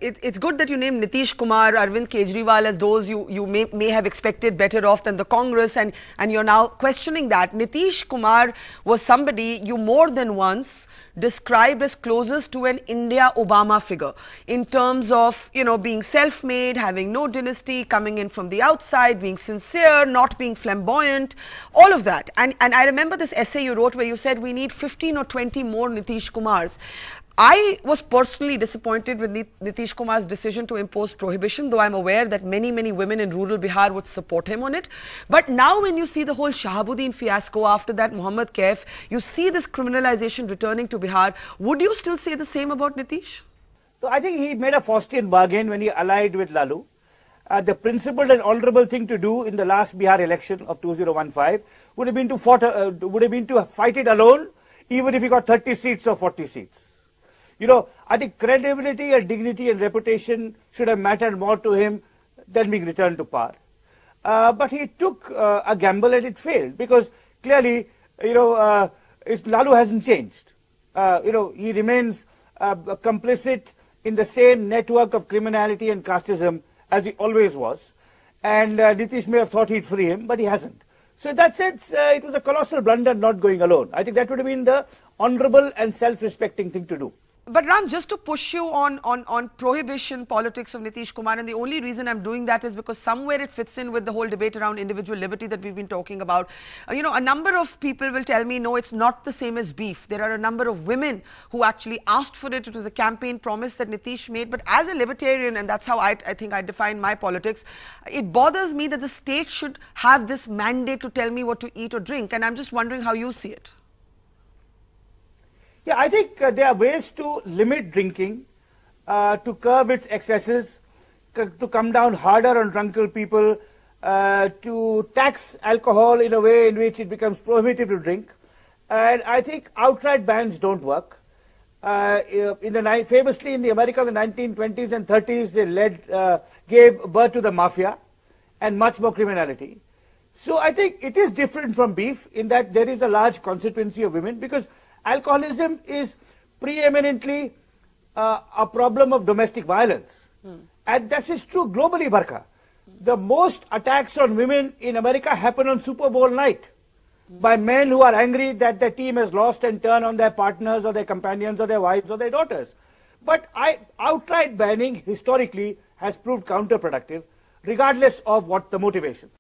It's good that you named Nitish Kumar, Arvind Kejriwal as those you may have expected better off than the Congress, and you're now questioning that. Nitish Kumar was somebody you more than once described as closest to an India Obama figure in terms of, you know, being self-made, having no dynasty, coming in from the outside, being sincere, not being flamboyant, all of that. And I remember this essay you wrote where you said we need 15 or 20 more Nitish Kumars. I was personally disappointed with Nitish Kumar's decision to impose prohibition, though I'm aware that many women in rural Bihar would support him on it. But now when you see the whole Shahabuddin fiasco, after that Mohammad Kaif, you see this criminalization returning to Bihar. Would you still say the same about Nitish? So I think he made a Faustian bargain when he allied with Lalu. The principled and honorable thing to do in the last Bihar election of 2015 would have been to fight it alone, even if he got 30 seats or 40 seats. You know, I think credibility and dignity and reputation should have mattered more to him than being returned to power. But he took a gamble and it failed because clearly, you know, Lalu hasn't changed. You know, he remains complicit in the same network of criminality and casteism as he always was. And Nitish may have thought he'd free him, but he hasn't. So in that sense, it was a colossal blunder not going alone. I think that would have been the honorable and self-respecting thing to do. But Ram, just to push you on prohibition politics of Nitish Kumar, and the only reason I'm doing that is because somewhere it fits in with the whole debate around individual liberty that we've been talking about. You know, a number of people will tell me, no, it's not the same as beef. There are a number of women who actually asked for it. It was a campaign promise that Nitish made. But as a libertarian, and that's how I think I define my politics, it bothers me that the state should have this mandate to tell me what to eat or drink. And I'm just wondering how you see it. Yeah, I think there are ways to limit drinking, to curb its excesses, to come down harder on drunken people, to tax alcohol in a way in which it becomes prohibitive to drink. And I think outright bans don't work. Famously in the America of the 1920s and 30s, they gave birth to the mafia and much more criminality. So I think it is different from beef in that there is a large constituency of women, because alcoholism is preeminently a problem of domestic violence. And that is true globally, Barka. The most attacks on women in America happen on Super Bowl night by men who are angry that their team has lost and turn on their partners or their companions or their wives or their daughters. But outright banning historically has proved counterproductive, regardless of what the motivation.